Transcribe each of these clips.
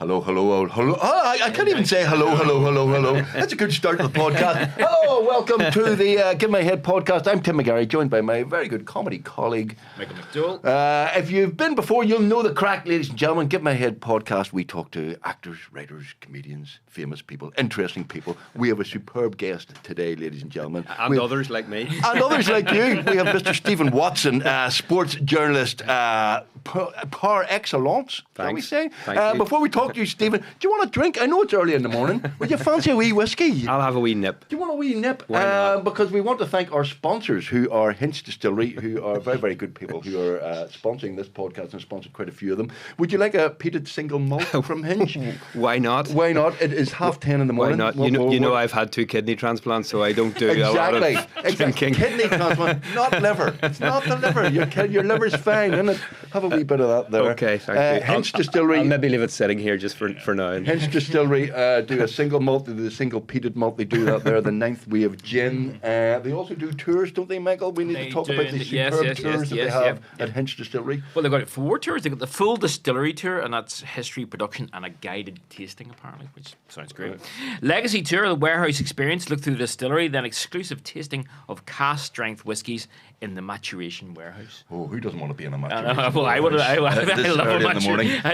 Hello. Oh, I can't even say hello. That's a good start to the podcast. Hello, welcome to the Give My Head podcast. I'm Tim McGarry, joined by my very good comedy colleague, Michael McDowell. If you've been before, you'll know the crack, ladies and gentlemen. Give My Head podcast. We talk to actors, writers, comedians, famous people, interesting people. We have a superb guest today, ladies and gentlemen. And others like me. And others like you. We have Mr. Stephen Watson, sports journalist par excellence, shall we say? Thank you. Before we talk to you, Stephen, do you want a drink? I know it's early in the morning. Would you fancy a wee whiskey? I'll have a wee nip. Do you want a wee nip? Why not? Because we want to thank our sponsors, who are Hinch Distillery, who are very, very good people who are sponsoring this podcast and sponsored quite a few of them. Would you like a peated single malt from Hinch? Why not? Why not? It is 10:30 in the morning. Why not? You know I've had 2 kidney transplants, so I don't do a lot of drinking. Kidney transplant, not liver. It's not the liver. Your liver's fine, isn't it? Have a wee bit of that there. Okay, thank you. Hinch Distillery. I'll maybe leave it sitting here just for now. Hinch Distillery do a single malt, they do the single peated malt, they do that there. The ninth we have gin. They also do tours, don't they, Michael? We need to talk about the superb tours that they have at Hinch Distillery. Well, they've got 4 tours. They've got the full distillery tour, and that's history, production, and a guided tasting, apparently, which sounds great. Right. Legacy tour, the warehouse experience, look through the distillery, then exclusive tasting of cask-strength whiskies in the maturation warehouse. Oh, who doesn't want to be in a maturation warehouse? Well, I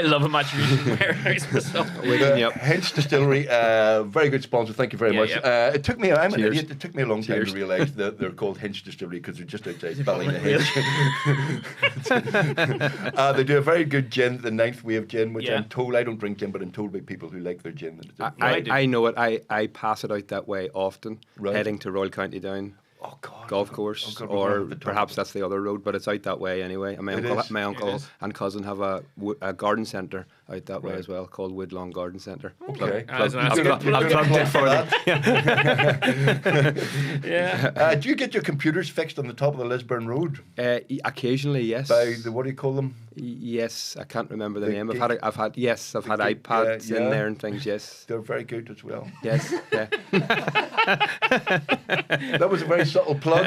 love a maturation warehouse myself. Hinch Distillery, very good sponsor. Thank you very much. It took me, I'm an idiot, it took me a long time to realise that they're called Hinch Distillery because they're just outside Ballynahinch. They do a very good gin, the ninth we have gin, which I'm told, I don't drink gin, but I'm told by people who like their gin. I know it. I pass it out that way often, heading to Royal County Down. Oh God, golf course, or perhaps that's the other road, but it's out that way anyway. And my uncle and cousin have a garden centre out that way as well, called Woodlawn Garden Centre. Okay, I've plugged it for them. Yeah. Do you get your computers fixed on the top of the Lisburn Road? Occasionally, yes. By the, what do you call them? Yes, I can't remember the name. I've had iPads in there and things. Yes, they're very good as well. Yes, yeah. That was a very subtle plug.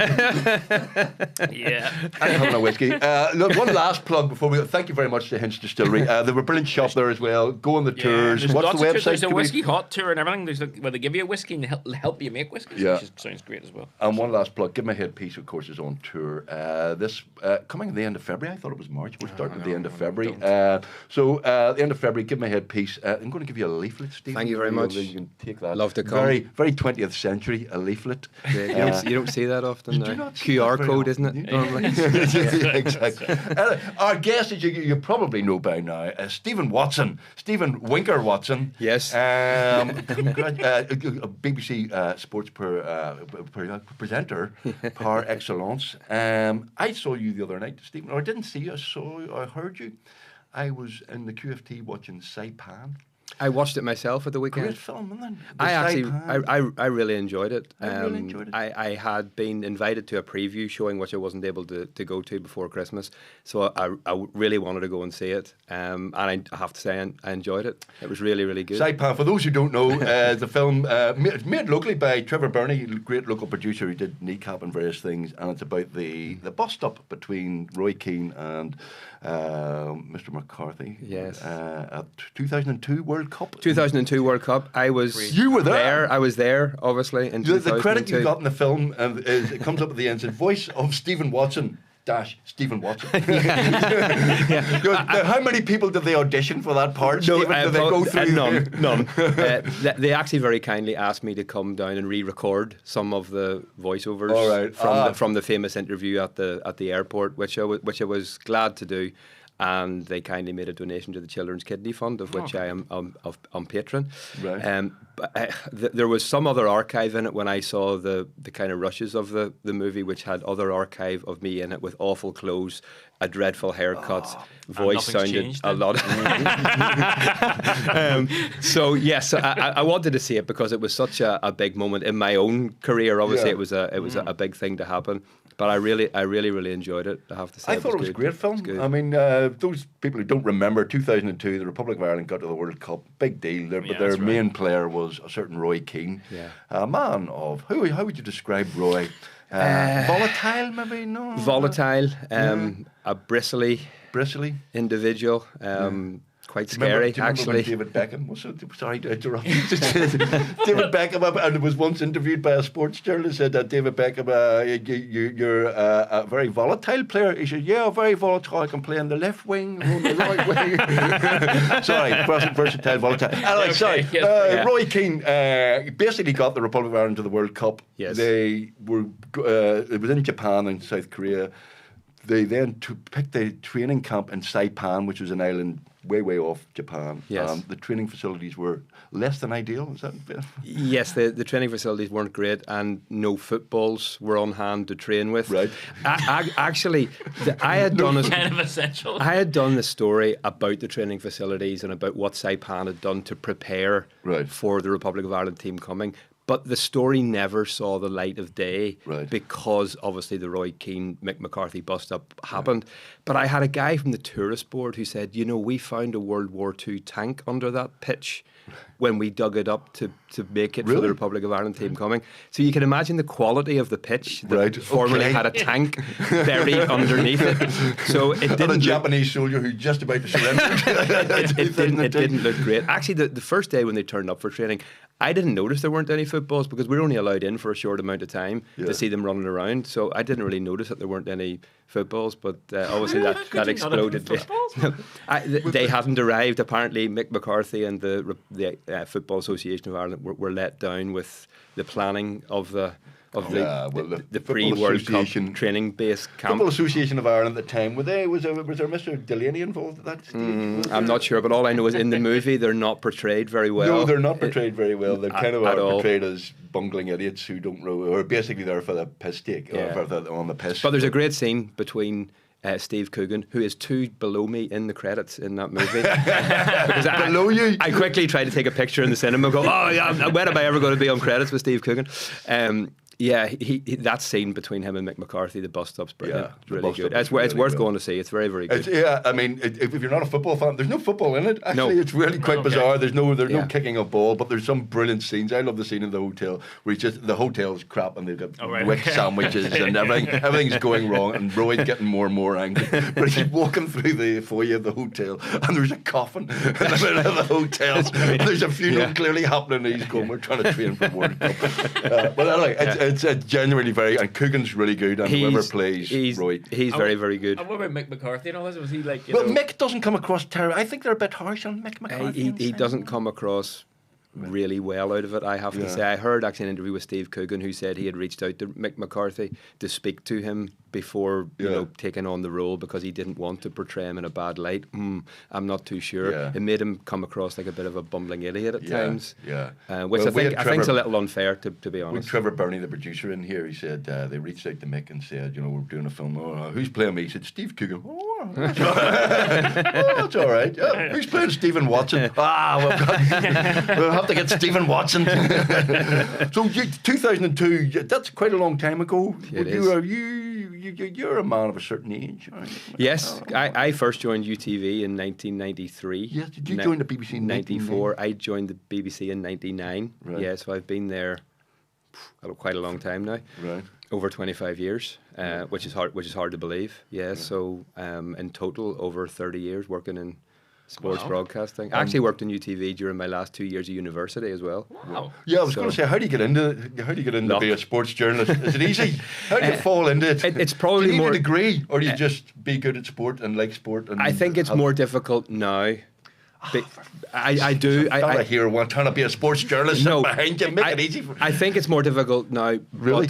Yeah, I'm having a whiskey. Look, one last plug before we. Thank you very much to Hinch Distillery. They have a brilliant shop there as well. Go on the tours. What's the website? There's a whiskey hot tour and everything. There's where they give you a whiskey and help you make whiskey. Which sounds great as well. And one last plug. Give My Head piece, of course, is on tour. This coming at the end of February. I thought it was March. We're starting at the end of February. So at the end of February, Give My Head piece. I'm going to give you a leaflet, Steve. Thank you very much. You can take that. Love to come. Very, very 20th century, a leaflet. Yeah, you don't see that often. QR code, isn't it? Normally. Exactly. Our guest, as you probably know by now, Stephen Watson. Stephen Winker Watson. Yes. BBC sports presenter par excellence. I saw you the other night, Stephen. Or I didn't see you. I heard you. I was in the QFT watching Saipan. I watched it myself at the weekend. Great film, isn't it? I really enjoyed it. I I had been invited to a preview showing which I wasn't able to go to before Christmas, so I really wanted to go and see it. And I have to say I enjoyed it. It was really, really good. Saipan, for those who don't know, the film made locally by Trevor Burney, great local producer who did Kneecap and various things, and it's about the bus stop between Roy Keane and Mr. McCarthy. Yes. At 2002 World Cup. 2002 World Cup. I was. You were there. I was there, obviously. In the credit you got in the film, is it comes up at the end. It says voice of Stephen Watson. Stephen Watson. How many people did they audition for that part? No, Stephen, did they go through? None. They actually very kindly asked me to come down and re-record some of the voiceovers from the famous interview at the airport, which I was glad to do. And they kindly made a donation to the Children's Kidney Fund, of which I am patron. Right. There was some other archive in it when I saw the kind of rushes of the movie, which had other archive of me in it with awful clothes, a dreadful haircut, voice sounded a lot. So yes, I wanted to see it because it was such a big moment in my own career. Obviously, it was a big thing to happen. But I really enjoyed it, I have to say. I thought it was a great film. I mean, those people who don't remember, 2002, the Republic of Ireland got to the World Cup, big deal. But their main player was a certain Roy Keane, a man of, how would you describe Roy? Volatile, maybe? No. Volatile, a bristly bristly individual. quite scary, do you remember actually. when David Beckham was sorry to interrupt you. David Beckham, and was once interviewed by a sports journalist, said that David Beckham, you're a very volatile player. He said, yeah, very volatile. I can play on the left wing, on the right wing. Sorry, versatile, volatile. Anyway, sorry. Roy Keane basically got the Republic of Ireland to the World Cup. Yes. They were, it was in Japan and South Korea. They then picked a training camp in Saipan, which was an island way off Japan. Yes. The training facilities were less than ideal. Is that fair? Yes, the training facilities weren't great, and no footballs were on hand to train with. Right. Actually, I had done kind of essential. I had done the story about the training facilities and about what Saipan had done to prepare for the Republic of Ireland team coming. But the story never saw the light of day because obviously the Roy Keane, Mick McCarthy bust-up happened. But I had a guy from the tourist board who said, you know, we found a World War II tank under that pitch when we dug it up to make it for the Republic of Ireland team coming. So you can imagine the quality of the pitch that formerly had a tank buried underneath it. So it didn't. And a Japanese soldier who just about to surrender. it didn't look great. Actually, the first day when they turned up for training, I didn't notice there weren't any footballs because we were only allowed in for a short amount of time to see them running around. So I didn't really notice that there weren't any footballs, but obviously that exploded. They hadn't arrived. Apparently, Mick McCarthy and the Football Association of Ireland were let down with the planning of the pre-World Cup training base camp. Football Association of Ireland at the time, was there Mr. Delaney involved at that stage? I'm not sure, but all I know is in the movie they're not portrayed very well. No, they're not portrayed very well. They're kind of portrayed as bungling idiots who don't know, or basically there for the piss take, on the piss. But there's a great scene between Steve Coogan, who is 2 below me in the credits in that movie. Below you? I quickly tried to take a picture in the cinema and go, oh yeah, when am I ever going to be on credits with Steve Coogan? Yeah, he that scene between him and Mick McCarthy, the bus-stop's brilliant. Yeah, it's really good. It's worth going to see. It's very, very good. I mean, if you're not a football fan, there's no football in it. Actually, it's really quite bizarre. There's no kicking of ball, but there's some brilliant scenes. I love the scene in the hotel where the hotel's crap and they've got wick sandwiches and everything's going wrong, and Roy's getting more and more angry. But he's walking through the foyer of the hotel, and there's a coffin in the middle of the hotel. There's a funeral clearly happening, and he's going, "We're trying to train for World Cup." But anyway, it's genuinely and Coogan's really good, and whoever plays Roy, he's very, very good. And what about Mick McCarthy and all this? Was he like? Mick doesn't come across terrible. I think they're a bit harsh on Mick McCarthy. He doesn't come across really well out of it, I have to say. I heard actually an interview with Steve Coogan who said he had reached out to Mick McCarthy to speak to him before taking on the role because he didn't want to portray him in a bad light. I'm not too sure. It made him come across like a bit of a bumbling idiot at times. Which I think is a little unfair, to be honest. With Trevor Burney, the producer, in here, he said they reached out to Mick and said, we're doing a film. Who's playing me? He said, Steve Coogan. That's all right. That's all right. Who's playing Stephen Watson? We'll have to get Stephen Watson. So 2002, that's quite a long time ago. You're a man of a certain age. Right? Yes, I first joined UTV in 1993. Yes, did you join the BBC in 94? I joined the BBC in 99. Right. Yeah, so I've been there quite a long time now. Right. Over 25 years, which is hard to believe. Yeah, so in total over 30 years working in sports broadcasting. I actually worked in UTV during my last 2 years of university as be I was going to say, how do you get into being a sports journalist? Is it easy? How do you fall into it? It's probably do you need more a degree, or do you just be good at sport and like sport? And I think it's more difficult now. I do. I hear one trying to be a sports journalist behind you. Make it easy. I think it's more difficult now. Really?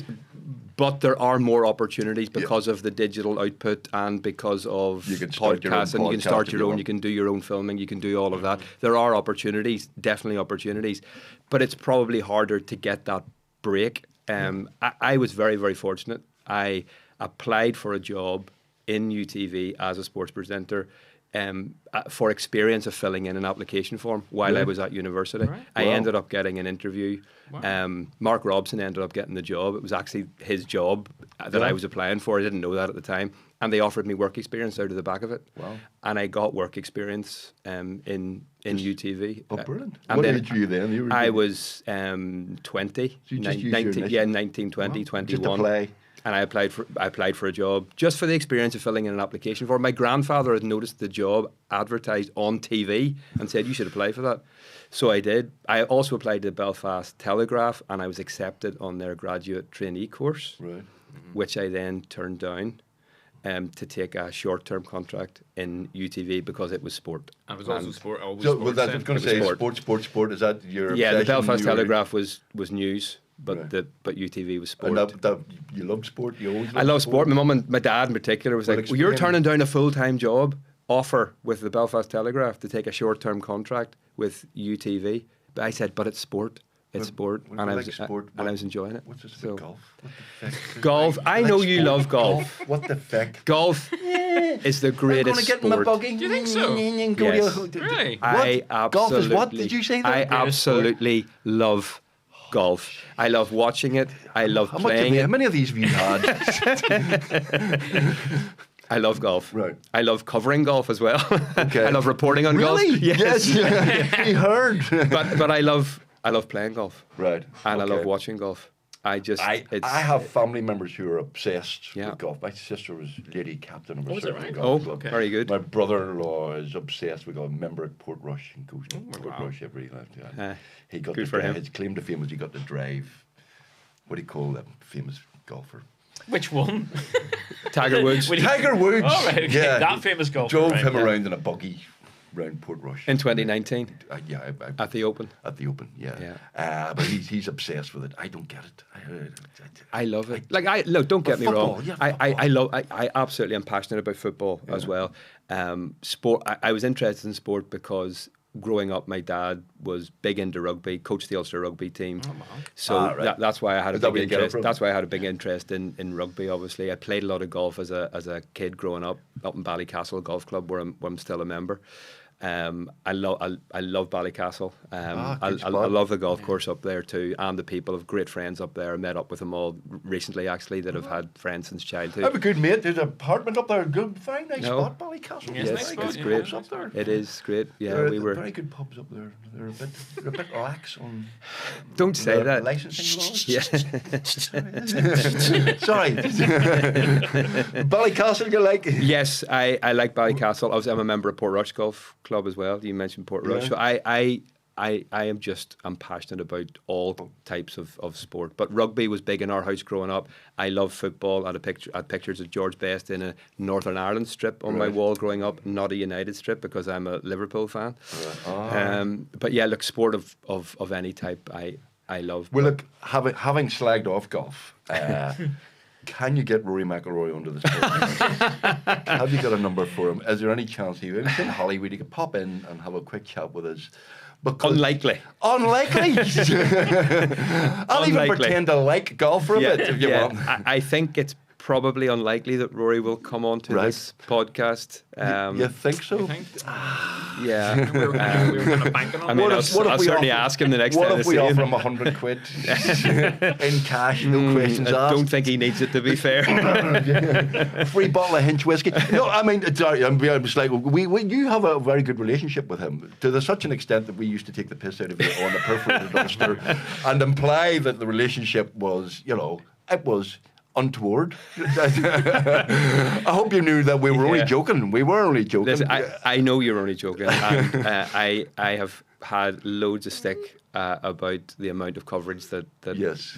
But there are more opportunities because of the digital output and because of podcasts, and you can start your own, you can do your own filming, you can do all of that. There are opportunities, definitely opportunities, but it's probably harder to get that break. I was very, very fortunate. I applied for a job in UTV as a sports presenter for experience of filling in an application form while I was at university. Right. I ended up getting an interview. Wow. Mark Robson ended up getting the job. It was actually his job that I was applying for. I didn't know that at the time. And they offered me work experience out of the back of it. Wow. And I got work experience in UTV. Oh, brilliant. What age were you then? I was 20. So 19, 20, 21. Just to play. And I applied for a job just for the experience of filling in an application form. My grandfather had noticed the job advertised on TV and said, you should apply for that. So I did. I also applied to the Belfast Telegraph, and I was accepted on their graduate trainee course, Right. which I then turned down to take a short-term contract in UTV because it was sport. And it was also sport. Always So, sport well, that's what I was going to say. Sport. Is that your Yeah, the obsession? Belfast You were- Telegraph was news, but Right. but UTV was sport. And that you loved sport. You always. I love sport. My mum and my dad in particular was Well, like, well, "You're explain. turning down a full-time job offer with the Belfast Telegraph to take a short-term contract with UTV." But I said, "But it's sport. It's sport," Well, and I like was sport, and I was enjoying it. What's this So, about golf? What the feck? golf. I know you sport. love golf. What the feck? Golf is the I'm greatest going to get in my sport. buggy. Do you think so? Yes. Really? I absolutely. Golf is what? Did you say that? I Greatest sport. absolutely love golf. I love watching it. I love playing How it. many of these have you had? I love golf. Right. I love covering golf as well. Okay. I love reporting on Really? golf. Yes. You heard. but I love playing golf. Right. And I okay. love watching golf. I have family members who are obsessed Yeah. with golf. My sister was lady captain of a Oh, is it certain right? golf Oh, club. okay. very good. My brother-in-law is obsessed with golf. Member at Portrush and goes to wow. Portrush every night. Yeah. He got good to for drive. him. His claim to fame was he got to drive. What do you call that famous golfer? Which one? Tiger Woods When he- Tiger Woods. Oh, right, okay. That famous golfer, Drove right, him yeah. around in a buggy around Portrush. in 2019 Yeah, at the Open. at the Open, yeah. Yeah. But he's obsessed with it. I don't get it. I love it. Don't get me football, wrong. yeah, I absolutely am passionate about football as well. Sport. I was interested in sport because growing up, my dad was big into rugby, coached the Ulster rugby team. Oh, wow. So right. that's why I had a Is that big where you get it interest. from? That's why I had a big interest in rugby. Obviously, I played a lot of golf as a kid growing up in Ballycastle Golf Club, where I'm still a member. I love Ballycastle. I good spot. love the golf course up there too, and the people. Have great friends up there. I met up with them all recently, actually, that have had friends since childhood. I have a good mate. There's an apartment up there. Good, very nice No. spot, Ballycastle. Yes, Yes, nice spot, it's yeah, great. nice up there. It is great. Yeah, There are we were. very good pubs up there. They're a bit lax on. Don't say their that. Licensing laws. Yeah. Sorry. Ballycastle, you like? Yes, I like Ballycastle. Obviously, I'm a member of Portrush Golf Club as well. You mentioned Portrush. Yeah. So I'm passionate about all types of sport. But rugby was big in our house growing up. I love football. I had pictures of George Best in a Northern Ireland strip on my Right. wall growing up, not a United strip because I'm a Liverpool fan. Ah. But yeah, look, sport of any type I love. Well, look, having slagged off golf, can you get Rory McIlroy under this podcast? Have you got a number for him? Is there any chance he's in Hollywood? He could pop in and have a quick chat with us. Because Unlikely. Unlikely. I'll even Unlikely. pretend to like golf for a bit if you want. I think it's probably unlikely that Rory will come on to Right. this podcast. You think so? I think Yeah. we were kind of banking on I mean, What I'll, if- what if I'll we certainly offer- ask him the next What time I if we see offer him. him £100 in cash, no questions I asked? don't think he needs it, to be fair. Free bottle of Hinch whiskey. No, I mean, sorry, I'm just like, you have a very good relationship with him to such an extent that we used to take the piss out of you on the perforated duster and imply that the relationship was, it was untoward. I hope you knew that we were only Yeah. joking. We were only joking. Listen, I know you're only joking. And, I have had loads of stick about the amount of coverage that Yes.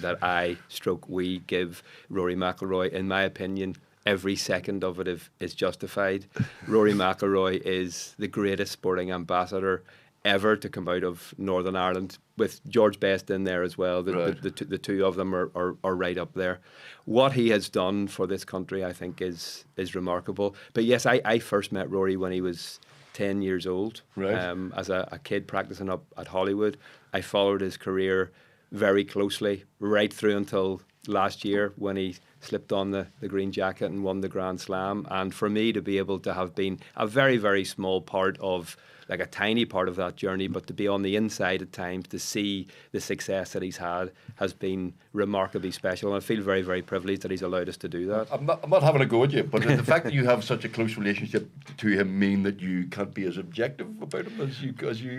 we give Rory McIlroy. In my opinion, every second of it is justified. Rory McIlroy is the greatest sporting ambassador ever to come out of Northern Ireland, with George Best in there as well. Right. The two of them are right up there. What he has done for this country, I think, is remarkable. But yes, I first met Rory when he was 10 years old, Right. as a kid practicing up at Hollywood. I followed his career very closely right through until last year when he slipped on the green jacket and won the Grand Slam. And for me to be able to have been a very, very small part of, like a tiny part of that journey, but to be on the inside at times, to see the success that he's had, has been remarkably special. And I feel very, very privileged that he's allowed us to do that. I'm not having a go at you, but the fact that you have such a close relationship to him mean that you can't be as objective about him as you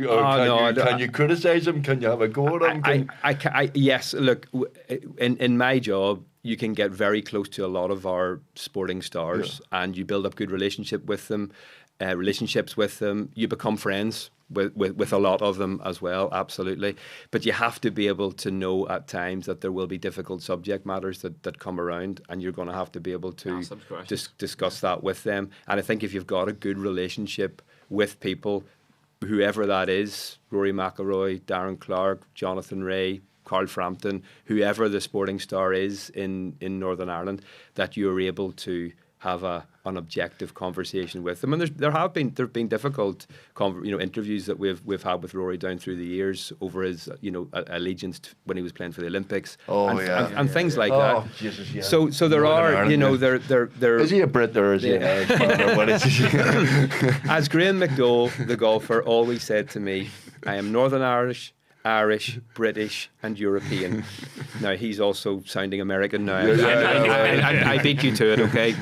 or can you criticise him? Can you have a go at him? Yes, look, in my job, you can get very close to a lot of our sporting stars, and you build up good relationships with them. You become friends with a lot of them as well, absolutely. But you have to be able to know at times that there will be difficult subject matters that come around, and you're going to have to be able to discuss that with them. And I think if you've got a good relationship with people, whoever that is, Rory McIlroy, Darren Clarke, Jonathan Ray, Carl Frampton, whoever the sporting star is in Northern Ireland, that you're able to have an objective conversation with them. And there have been difficult interviews that we've had with Rory down through the years over his allegiance when he was playing for the Olympics and things like that. Oh, Jesus, yeah. So there Northern are Ireland, there is he a Brit or is he an Irishman? What is he? As Graham McDowell, the golfer, always said to me, I am Northern Irish, British, and European. Now he's also sounding American now. I beat you to it, okay?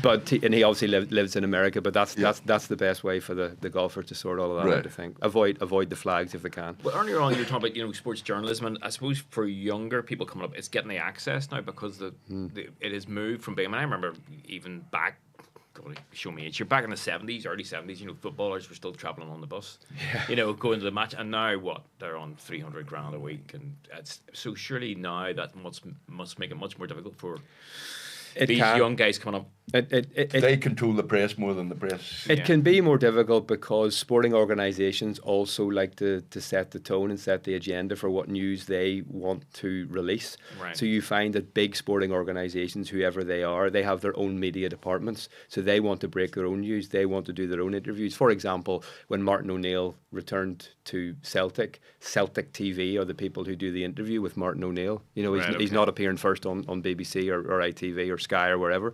But he obviously lives in America. But that's the best way for the golfer to sort all of that out. I think avoid the flags if they can. Well, earlier on you were talking about sports journalism, and I suppose for younger people coming up, it's getting the access now because it has moved from being. I remember even back. God, show me age. You're back in the 70s, early 70s. Footballers were still travelling on the bus. Yeah. Going to the match, and now what? They're on $300,000 a week, and so surely now that must make it much more difficult for these young guys coming up. They control the press more than the press. It can be more difficult because sporting organisations also like to set the tone and set the agenda for what news they want to release. Right. So you find that big sporting organisations, whoever they are, they have their own media departments. So they want to break their own news. They want to do their own interviews. For example, when Martin O'Neill returned to Celtic TV are the people who do the interview with Martin O'Neill. He's not appearing first on BBC or ITV or Sky or wherever.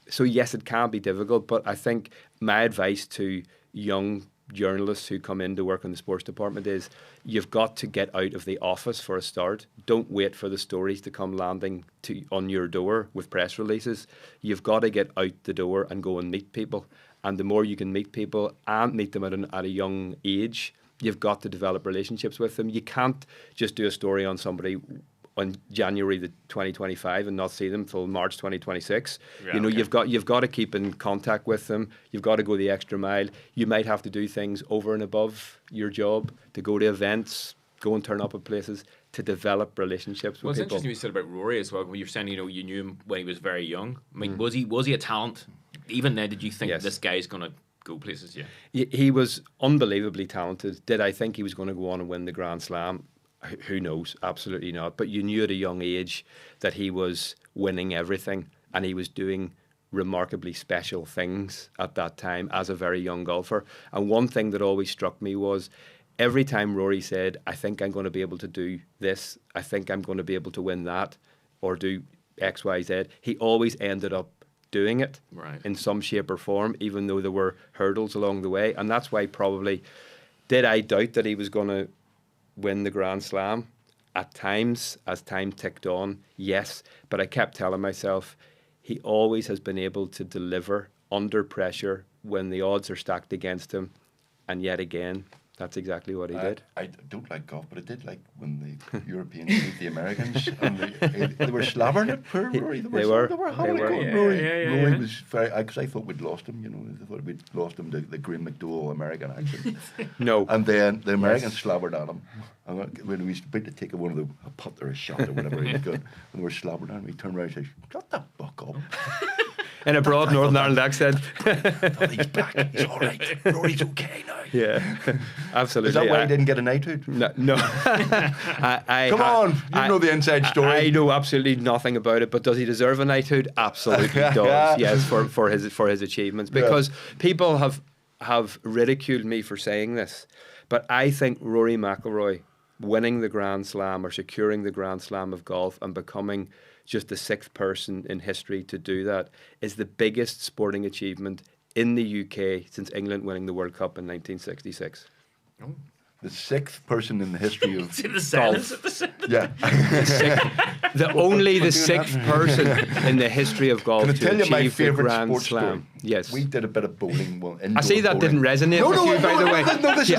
So yes, it can be difficult, but I think my advice to young journalists who come in to work in the sports department is you've got to get out of the office for a start. Don't wait for the stories to come landing on your door with press releases. You've got to get out the door and go and meet people. And the more you can meet people and meet them at a young age, you've got to develop relationships with them. You can't just do a story on somebody on January 2025 and not see them till March 2026. You've got to keep in contact with them. You've got to go the extra mile. You might have to do things over and above your job, to go to events, go and turn up at places, to develop relationships with people. It's interesting you said about Rory as well. When you're saying you knew him when he was very young. I mean, was he a talent? Even then, did you think this guy's going to go places? Yeah, he was unbelievably talented. Did I think he was going to go on and win the Grand Slam? Who knows? Absolutely not. But you knew at a young age that he was winning everything and he was doing remarkably special things at that time as a very young golfer. And one thing that always struck me was every time Rory said, I think I'm going to be able to do this, I think I'm going to be able to win that or do X, Y, Z, he always ended up doing it in some shape or form, even though there were hurdles along the way. And that's why probably, did I doubt that he was going to win the Grand Slam? At times, as time ticked on, yes. But I kept telling myself, he always has been able to deliver under pressure when the odds are stacked against him. And yet again, that's exactly what he did. I don't like golf, but I did like when the Europeans beat the Americans. And they were slabbering it for Rory. They were having a go. Rory was very... Because I thought we'd lost him, I thought we'd lost him, the Graham McDowell American accent. No. And then the Americans slobbered at him. And when we was about to take one of a putt or a shot or whatever he was good, and we were slobbering at him, he turned around and said, shut the fuck up. In a broad Northern Ireland accent. He's back. He's all right. Rory's okay now. Yeah, absolutely. Is that why he didn't get a knighthood? No. Come on, you know the inside story. I know absolutely nothing about it, but does he deserve a knighthood? Absolutely does. Yes, for his achievements. Because people have ridiculed me for saying this, but I think Rory McIlroy winning the Grand Slam or securing the Grand Slam of golf and becoming just the sixth person in history to do that is the biggest sporting achievement in the UK since England winning the World Cup in 1966. Oh. The 6th person in the history of See the silence of the sentence? Yeah. Only the 6th person in the history of golf Can I to tell you my achieve the favourite Grand sports Slam. story? Yes. We did a bit of bowling. Well, I see that didn't resonate with you, by the way. No, this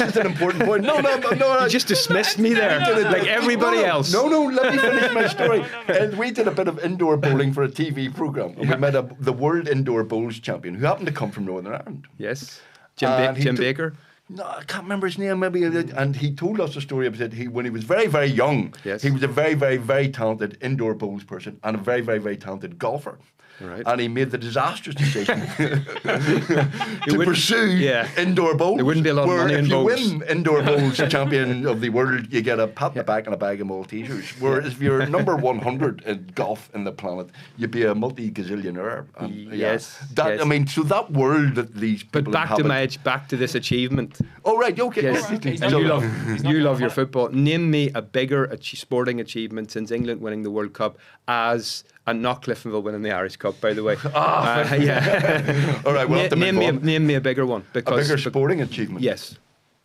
is an important point. No. You just dismissed me there, like everybody else. No, let me finish my story. And we did a bit of indoor bowling for a TV programme. And we met the world indoor bowls champion who happened to come from Northern Ireland. Yes. Jim Baker? No, I can't remember his name. Maybe, and he told us a story about when he was very, very young. Yes. He was a very, very, very talented indoor bowls person and a very, very, very talented golfer. Right. And he made the disastrous decision to pursue indoor bowls. There wouldn't be a lot of money in bowls. If you win indoor bowls champion of the world, you get a pat on the back and a bag of Maltesers. Whereas if you're number 100 in golf in the planet, you'd be a multi-gazillionaire. Yes. I mean, so that world that these people But back to this achievement. Oh, right, okay. Yes. Right. You love your football. Name me a bigger sporting achievement since England winning the World Cup and not Cliftonville winning the Irish Cup, by the way. Yeah. All right, we'll have to name me a bigger one. A bigger sporting achievement? Yes.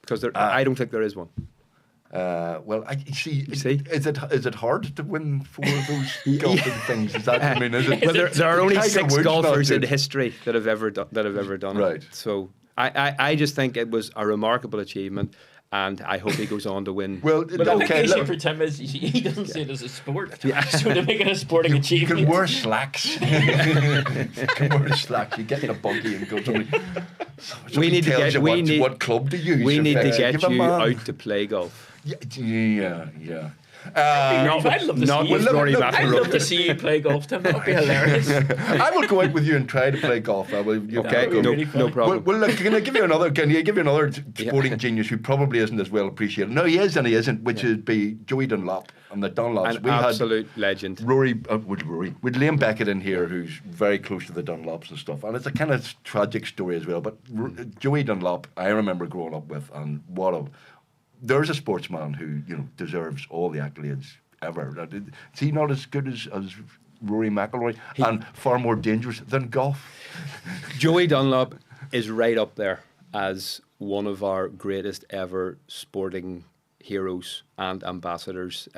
Because I don't think there is one. Well, you see, is it hard to win 4 of those golfing things? Is that, I mean, is it? Well, there are only Tiger 6 Woods golfers not in good? history that have ever done it. Right. So I just think it was a remarkable achievement, and I hope he goes on to win. Well, But the okay. issue for Tim is he doesn't see it as a sport. So to make it a sporting You achievement. can wear slacks. You get in a buggy and go somebody. We need to tells get you what club to use. We need to get Give a you man- out to play golf. Yeah. I'd love to Not see with you. Rory I'd love to McIlroy. see you play golf, Tim. That would be hilarious. I will go out with you and try to play golf. Okay, be really no fun. problem. Well, look, can you give you another sporting genius who probably isn't as well appreciated? No, he is and he isn't, which would be Joey Dunlop and the Dunlops. An absolute legend. With With Liam Beckett in here, who's very close to the Dunlops and stuff, and it's a kind of tragic story as well. But Joey Dunlop, I remember growing up with, and there's a sportsman who deserves all the accolades ever. Is he not as good as Rory McIlroy and far more dangerous than golf? Joey Dunlop is right up there as one of our greatest ever sporting heroes and ambassadors.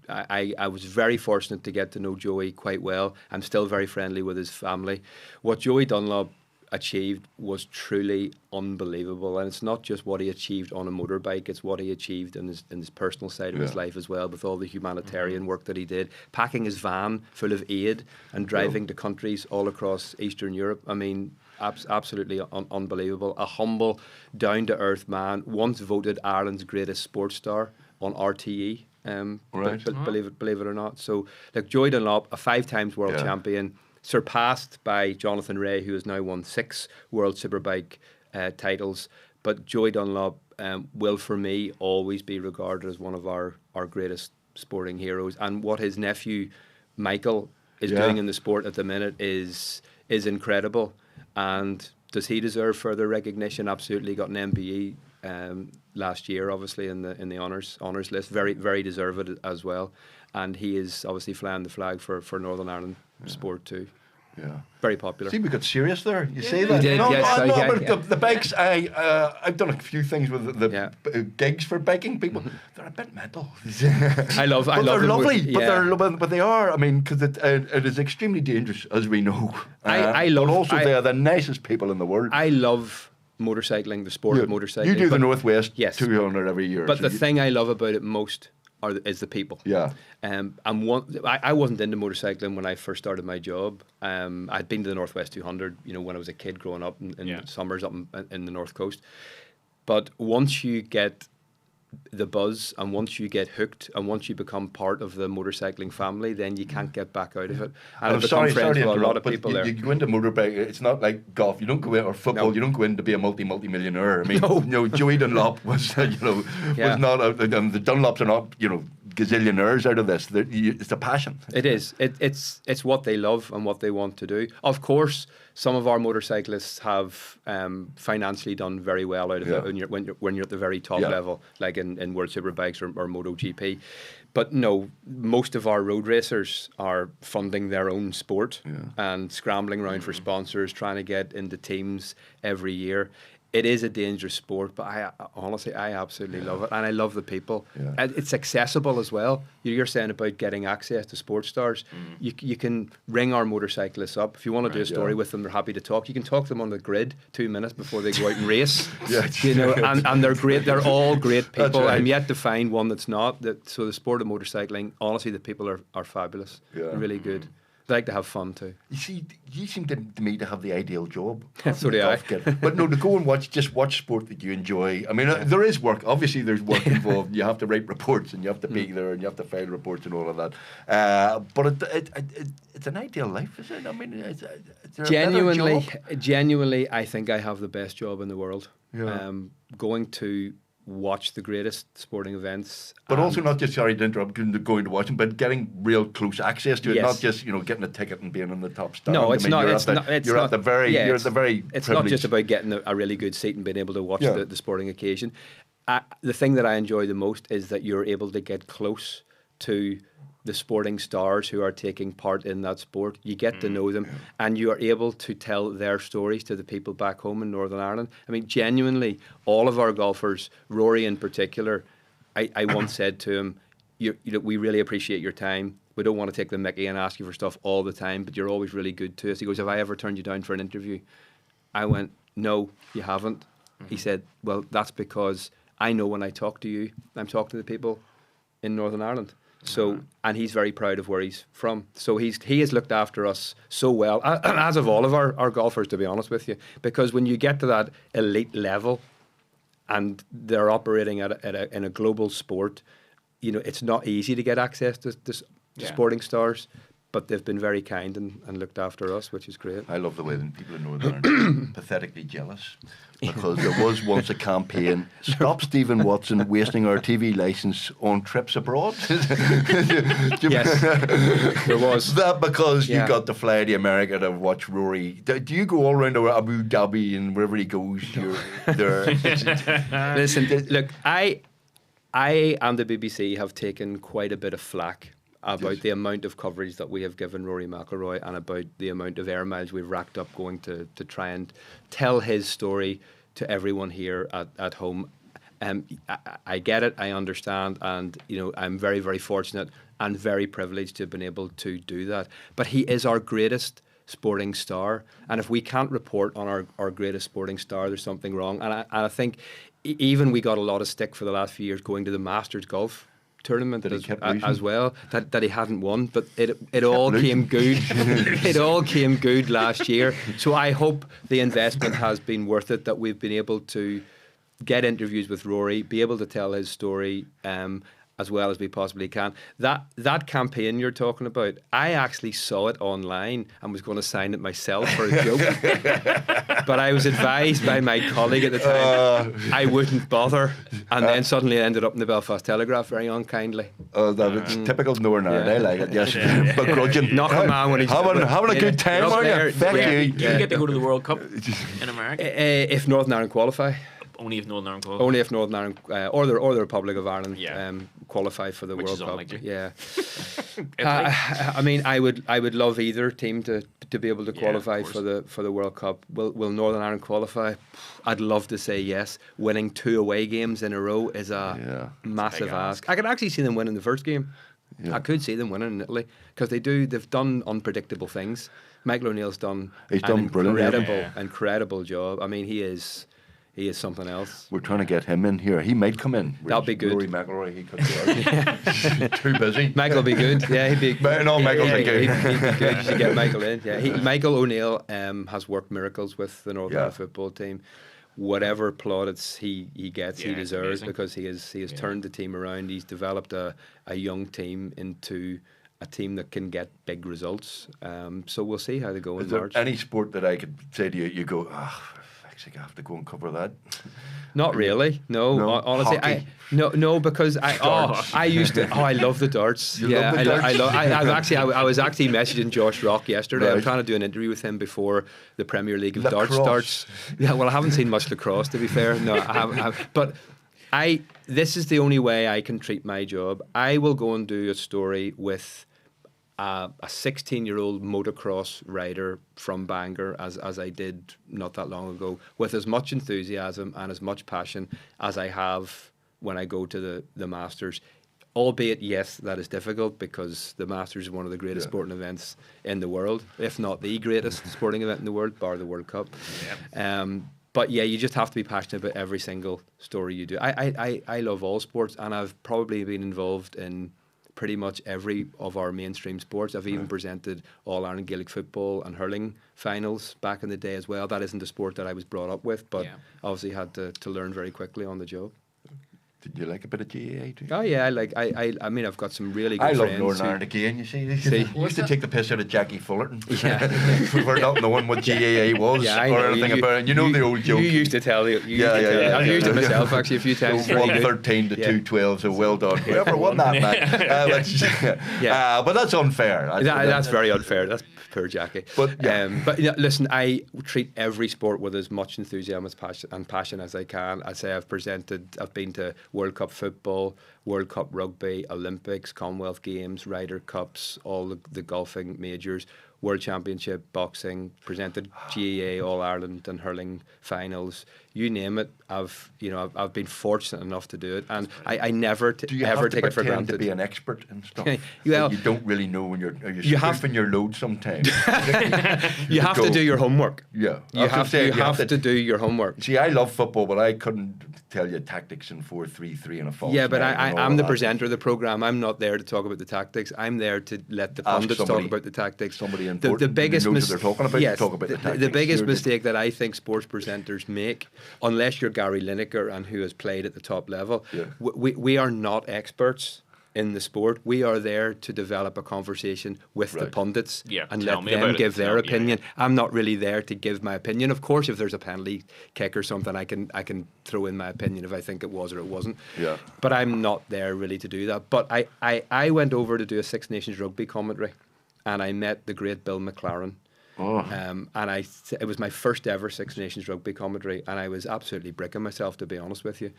I was very fortunate to get to know Joey quite well. I'm still very friendly with his family. What Joey Dunlop achieved was truly unbelievable, and it's not just what he achieved on a motorbike, it's what he achieved in his personal side of his life as well, with all the humanitarian work that he did, packing his van full of aid and driving to countries all across Eastern Europe. I mean, absolutely unbelievable. A humble, down-to-earth man, once voted Ireland's greatest sports star on RTE, Right. believe it or not. So, like, Joey Dunlop, a 5 times world champion, surpassed by Jonathan Ray, who has now won 6 World Superbike titles. But Joey Dunlop will, for me, always be regarded as one of our greatest sporting heroes. And what his nephew, Michael, is doing in the sport at the minute is incredible. And does he deserve further recognition? Absolutely. Got an MBE last year, obviously, in the honours list. Very, very deserved as well. And he is obviously flying the flag for Northern Ireland sport too. Yeah. Very popular. See, we got serious there. You see that? You did, yes. But the bikes, I've done a few things with the gigs for biking people. They're a bit mental. I love they're them. lovely, but they are. I mean, because it is extremely dangerous, as we know. I love. But also, they are the nicest people in the world. I love motorcycling, the sport of motorcycling. You do the Northwest 200 every year. But the thing I love about it most is the people. Yeah. I wasn't into motorcycling when I first started my job. I'd been to the Northwest 200, when I was a kid growing up in summers up in the North Coast. But once you get the buzz, and once you get hooked, and once you become part of the motorcycling family, then you can't get back out of it. And I've become friends with a lot of people there. You go into morbike, it's not like golf. You don't go in, or football. No. You don't go in to be a multi-millionaire. I mean, Joey Dunlop was, was not. The Dunlops are not, gazillionaires out of this. It's a passion. It is. It's what they love and what they want to do. Of course, some of our motorcyclists have financially done very well out of it when you're at the very top level, like in World Superbikes or MotoGP. But no, most of our road racers are funding their own sport and scrambling around for sponsors, trying to get into teams every year. it is a dangerous sport, but I honestly absolutely love it, and I love the people. And it's accessible as well. You're saying about getting access to sports stars. You can ring our motorcyclists up if you want to do a story with them. They're happy to talk. You can talk to them on the grid 2 minutes before they go out and race. You know, and they're great. They're all great people. I'm yet to find one that's not. So the sport of motorcycling, honestly, the people are fabulous. They're really good. They like to have fun too. You see, you seem to me to have the ideal job. So do I. But no, to go and watch sport that you enjoy. I mean, there is work. Obviously, there's work involved. You have to write reports, and you have to be there, and you have to file reports and all of that. But it's an ideal life, is it? I mean, is there genuinely, I think I have the best job in the world. Going to watch the greatest sporting events, but also not just going to watch them, but getting real close access to it. Not just getting a ticket and being in the top stand. No, it's not. You're at the very. It's not just about getting a really good seat and being able to watch the sporting occasion. The thing that I enjoy the most is that you're able to get close to the sporting stars who are taking part in that sport. You get to know them, and you are able to tell their stories to the people back home in Northern Ireland. I mean, genuinely, all of our golfers, Rory in particular, I once said to him, we really appreciate your time. We don't want to take the mickey and ask you for stuff all the time, but you're always really good to us. He goes, have I ever turned you down for an interview? I went, no, you haven't. He said, well, that's because I know when I talk to you, I'm talking to the people in Northern Ireland. So, and he's very proud of where he's from. So he has looked after us so well, as have all of our golfers, to be honest with you. Because when you get to that elite level, and they're operating in a global sport, it's not easy to get access to sporting stars. But they've been very kind and looked after us, which is great. I love the way that people in Northern Ireland are pathetically jealous, because there was once a campaign, stop Stephen Watson wasting our TV licence on trips abroad. Yes, there was. That because you got to fly to America to watch Rory. Do you go all around to Abu Dhabi and wherever he goes, you're there? Listen, look, I and the BBC have taken quite a bit of flack about the amount of coverage that we have given Rory McIlroy, and about the amount of air miles we've racked up going to try and tell his story to everyone here at home. I get it, I understand, and I'm very, very fortunate and very privileged to have been able to do that. But he is our greatest sporting star, and if we can't report on our greatest sporting star, there's something wrong. And I think even we got a lot of stick for the last few years going to the Masters golf tournament as well that he hadn't won, but it all came good. It all came good last year. So I hope the investment has been worth it, that we've been able to get interviews with Rory, be able to tell his story as well as we possibly can. That campaign you're talking about, I actually saw it online and was going to sign it myself for a joke. But I was advised by my colleague at the time I wouldn't bother. And then suddenly it ended up in the Belfast Telegraph very unkindly. It's typical Northern Ireland. I like it, yes. Begrudging. Knock him out when he's having a good time, aren't you? Do you get to go to the World Cup in America? If Northern Ireland qualify. Only if Northern Ireland qualify. Only if Northern Ireland or the Republic of Ireland qualify for the World Cup. Unlikely. Yeah. I mean, I would love either team to be able to qualify for the World Cup. Will Northern Ireland qualify? I'd love to say yes. Winning 2 away games in a row is a massive ask. I could actually see them winning the first game. Yeah. I could see them winning in Italy, because they've done unpredictable things. Michael O'Neill's done an incredible job. I mean, he is something else. We're trying to get him in here. He might come in. That'll be good. Rory McIlroy, he could be too busy. Michael will be good. Yeah, he'd be. No, Michael's good. He'd be good. You should get Michael in. Yeah, Michael O'Neill has worked miracles with the Northern Ireland football team. Whatever plaudits he gets, he deserves, because he has turned the team around. He's developed a young team into a team that can get big results. So we'll see how they go in March. Is there any sport that I could say to you go, I have to go and cover that? Not really. No. Honestly, because I used to. I love the darts. Love the darts? I was actually messaging Josh Rock yesterday. I'm trying to do an interview with him before the Premier League of darts starts. Yeah, well, I haven't seen much lacrosse, to be fair. No, I haven't. But this is the only way I can treat my job. I will go and do a story with a 16-year-old motocross rider from Bangor, as I did not that long ago, with as much enthusiasm and as much passion as I have when I go to the Masters. Albeit, yes, that is difficult because the Masters is one of the greatest sporting events in the world, if not the greatest sporting event in the world, bar the World Cup. But yeah, you just have to be passionate about every single story you do. I love all sports, and I've probably been involved in pretty much every of our mainstream sports. I've even presented All-Ireland Gaelic football and hurling finals back in the day as well. That isn't a sport that I was brought up with, but obviously had to learn very quickly on the job. Did you like a bit of GAA too? Oh yeah, I mean, I've got some really good friends. I love Northern Ireland again. You see, we used to take the piss out of Jackie Fullerton for not knowing what GAA was or anything about it. You know the old joke. You used to tell you. I used it myself actually a few times. 113 to 212. So well done. Whoever won that match. But that's unfair. That's very unfair. That's poor Jackie. But listen, I treat every sport with as much enthusiasm and passion as I can. I say I've been to World Cup football, World Cup rugby, Olympics, Commonwealth Games, Ryder Cups, all the golfing majors, World Championship, boxing, presented GAA, All Ireland and hurling finals. You name it, I've been fortunate enough to do it, and I never ever take it for granted. To be an expert in stuff. You don't really know when you're spoofing your load sometimes. You have to do your homework. Yeah, you have to do your homework. See, I love football, but I couldn't tell you tactics in 4-3-3 and a false. Yeah, but I'm the presenter of the program. I'm not there to talk about the tactics. I'm there to let the pundits talk about the tactics. Somebody important the biggest mistake they're talking about. Yes, talk about the tactics. The biggest mistake that I think sports presenters make, unless you're Gary Lineker and who has played at the top level, we are not experts in the sport. We are there to develop a conversation with the pundits and let them give their opinion. I'm not really there to give my opinion. Of course, if there's a penalty kick or something, I can throw in my opinion if I think it was or it wasn't. Yeah. But I'm not there really to do that. But I went over to do a Six Nations rugby commentary, and I met the great Bill McLaren. And it was my first ever Six Nations rugby commentary, and I was absolutely bricking myself, to be honest with you.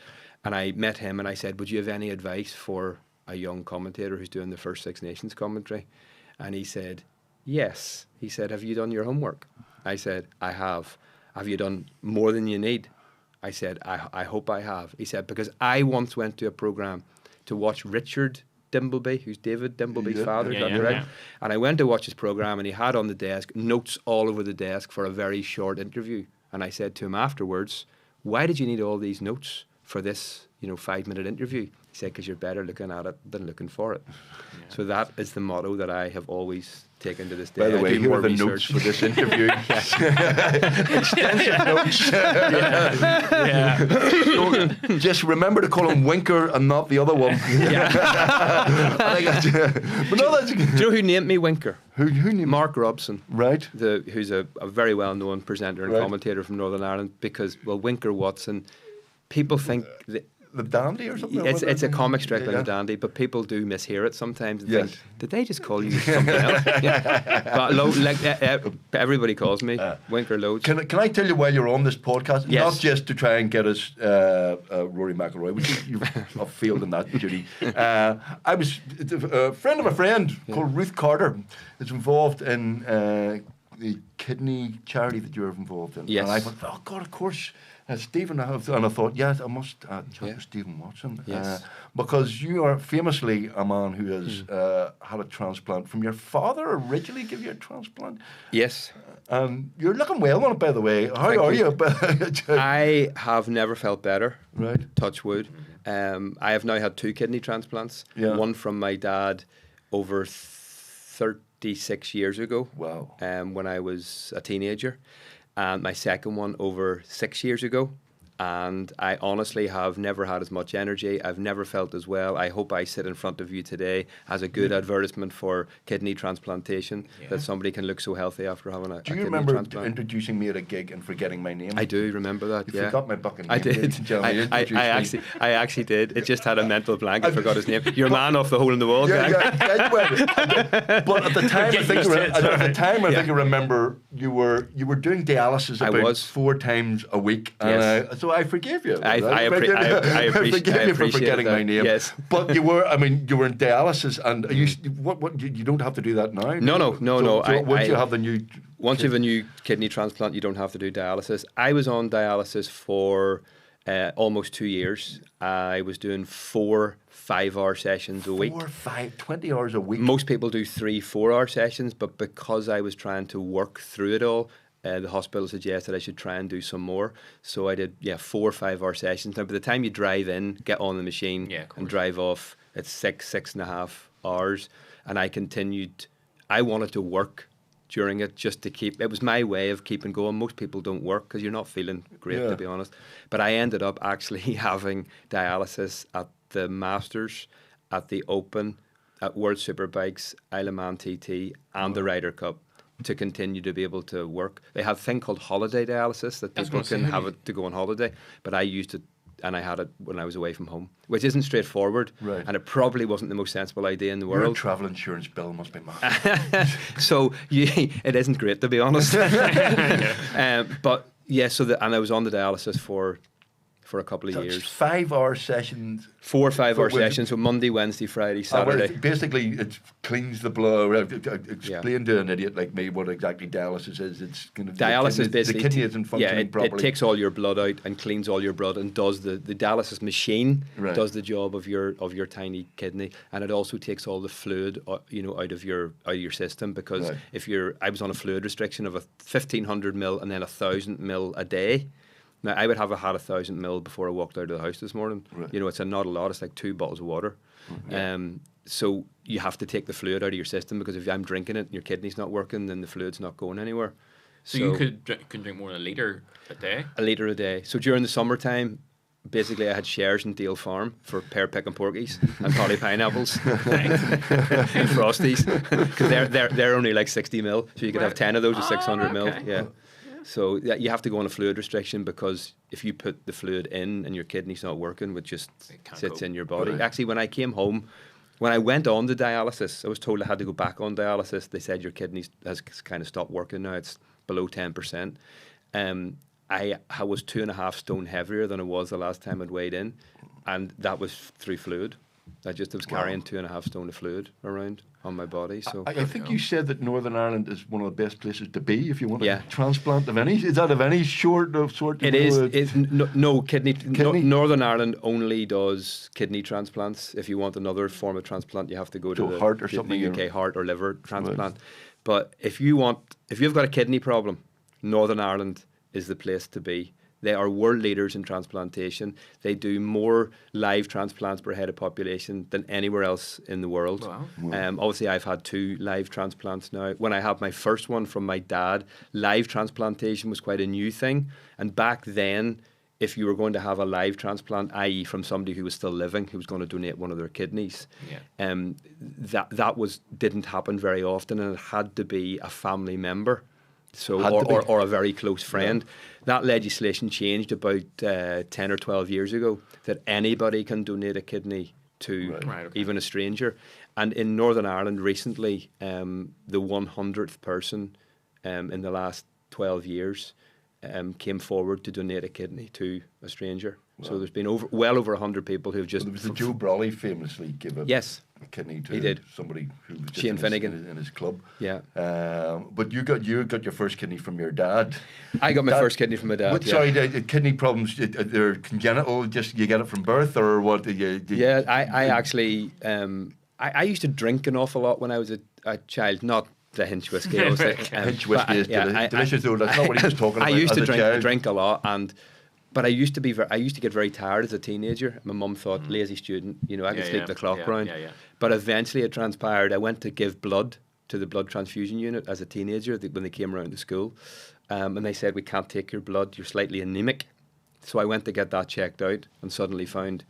And I met him and I said, would you have any advice for a young commentator who's doing the first Six Nations commentary? And he said, yes. He said, have you done your homework? I said, I have. Have you done more than you need? I said, I hope I have. He said, because I once went to a programme to watch Richard Dimbleby, who's David Dimbleby's father, right? And I went to watch his programme, and he had on the desk notes all over the desk for a very short interview. And I said to him afterwards, why did you need all these notes for this 5-minute interview? He said, because you're better looking at it than looking for it. So that is the motto that I have always taken to this day. By the way, here are the notes for this interview. Extensive notes. So just remember to call him Winker and not the other one. But no, do you know who named me Winker? Who named Mark Robson. Right. Who's a very well-known presenter and commentator from Northern Ireland, because, Winker Watson, people think that the Dandy or something? It's a comic strip in the Dandy, but people do mishear it sometimes and think, did they just call you something else? But everybody calls me Winker loads. Can I tell you why you're on this podcast? Yes. Not just to try and get us Rory McIlroy, which you've failed in that duty. I was a friend of a friend called Ruth Carter is involved in the kidney charity that you're involved in. Yes. And I thought, oh God, of course. Stephen, and I thought, yes, I must chat with Stephen Watson. Yes. Because you are famously a man who has had a transplant from your father, originally give you a transplant. Yes. You're looking well on it, by the way. How are you? I have never felt better. Right. Touch wood. I have now had 2 kidney transplants. Yeah. One from my dad over 36 years ago. Wow. When I was a teenager. And my second one over 6 years ago. And I honestly have never had as much energy. I've never felt as well. I hope I sit in front of you today as a good advertisement for kidney transplantation, that somebody can look so healthy after having a kidney transplant. Do you remember introducing me at a gig and forgetting my name? I do remember that, You forgot my fucking name. I did. I actually did. It just had a mental blank. I forgot his name. Your man off the hole in the wall guy. But at the time, I think I remember you were doing dialysis about 4 times a week. And so so I forgive you. I forgive you for forgetting my name. Yes. But you were in dialysis, and you don't have to do that now? No. Once you have the new... Once you have a new kidney transplant, you don't have to do dialysis. I was on dialysis for almost 2 years. I was doing 4 5-hour sessions a week. 20 hours a week? Most people do 3 4-hour sessions, but because I was trying to work through it all, the hospital suggested I should try and do some more. So I did 4 5-hour sessions. Now, by the time you drive in, get on the machine and drive off, it's 6.5 hours. And I continued. I wanted to work during it just to keep... It was my way of keeping going. Most people don't work because you're not feeling great, to be honest. But I ended up actually having dialysis at the Masters, at the Open, at World Superbikes, Isle of Man TT, and the Ryder Cup to continue to be able to work. They have a thing called holiday dialysis that people can have it to go on holiday, but I used it and I had it when I was away from home, which isn't straightforward, and it probably wasn't the most sensible idea in the world. Your travel insurance bill must be massive. So it isn't great, to be honest. But yeah, and I was on the dialysis for a couple of years. 5-hour sessions. 4 5-hour sessions, so Monday, Wednesday, Friday, Saturday. Basically, it cleans the blood. Explain to an idiot like me what exactly dialysis is. It's kind of dialysis basically. The kidney isn't functioning properly. It takes all your blood out and cleans all your blood and does the dialysis machine does the job of your tiny kidney, and it also takes all the fluid out of your system, because I was on a fluid restriction of 1,500 ml and then 1,000 ml a day. Now, I would have had 1,000 ml before I walked out of the house this morning. It's not a lot. It's like 2 bottles of water. So you have to take the fluid out of your system, because if I'm drinking it and your kidney's not working, then the fluid's not going anywhere. So you could drink more than a litre a day? A litre a day. So during the summertime, basically I had shares in Deal Farm for pear picking porkies and Polly pineapples and Frosties, because they're only like 60 ml, so you could have 10 of those at 600 ml. Yeah. So you have to go on a fluid restriction, because if you put the fluid in and your kidney's not working, it just sits in your body. Actually, when I came home, when I went on the dialysis, I was told I had to go back on dialysis. They said your kidney has kind of stopped working now. It's below 10%. I was 2.5 stone heavier than I was the last time I'd weighed in, and that was through fluid. I was carrying 2.5 stone of fluid around on my body. So I think you said that Northern Ireland is one of the best places to be if you want a transplant of any. Is that of any sort? It is. No kidney. Northern Ireland only does kidney transplants. If you want another form of transplant, you have to go to the heart or something. The UK heart or liver transplant. But if you've got a kidney problem, Northern Ireland is the place to be. They are world leaders in transplantation. They do more live transplants per head of population than anywhere else in the world. Wow. Obviously, I've had 2 live transplants now. When I had my first one from my dad, live transplantation was quite a new thing. And back then, if you were going to have a live transplant, i.e. from somebody who was still living, who was going to donate one of their kidneys, that didn't happen very often, and it had to be a family member. Or a very close friend. That legislation changed about 10 or 12 years ago, that anybody can donate a kidney to even a stranger. And in Northern Ireland recently, the 100th person in the last 12 years came forward to donate a kidney to a stranger. Wow. So there's been well over 100 people who've just... Well, there was Joe Brawley famously give a kidney to somebody who was just in his club. Yeah. But you got your first kidney from your dad. I got my first kidney from my dad. Sorry, the kidney problems, they're congenital, just you get it from birth, or what? I actually... I used to drink an awful lot when I was a child, not the Hinch whiskey. Hinch whiskey is delicious, though. That's not what he was talking about. I used to drink a lot, but I used to get very tired as a teenager. My mum thought, lazy student, I could sleep the clock round. But eventually it transpired. I went to give blood to the blood transfusion unit as a teenager when they came around to school. And they said, we can't take your blood, you're slightly anemic. So I went to get that checked out and suddenly found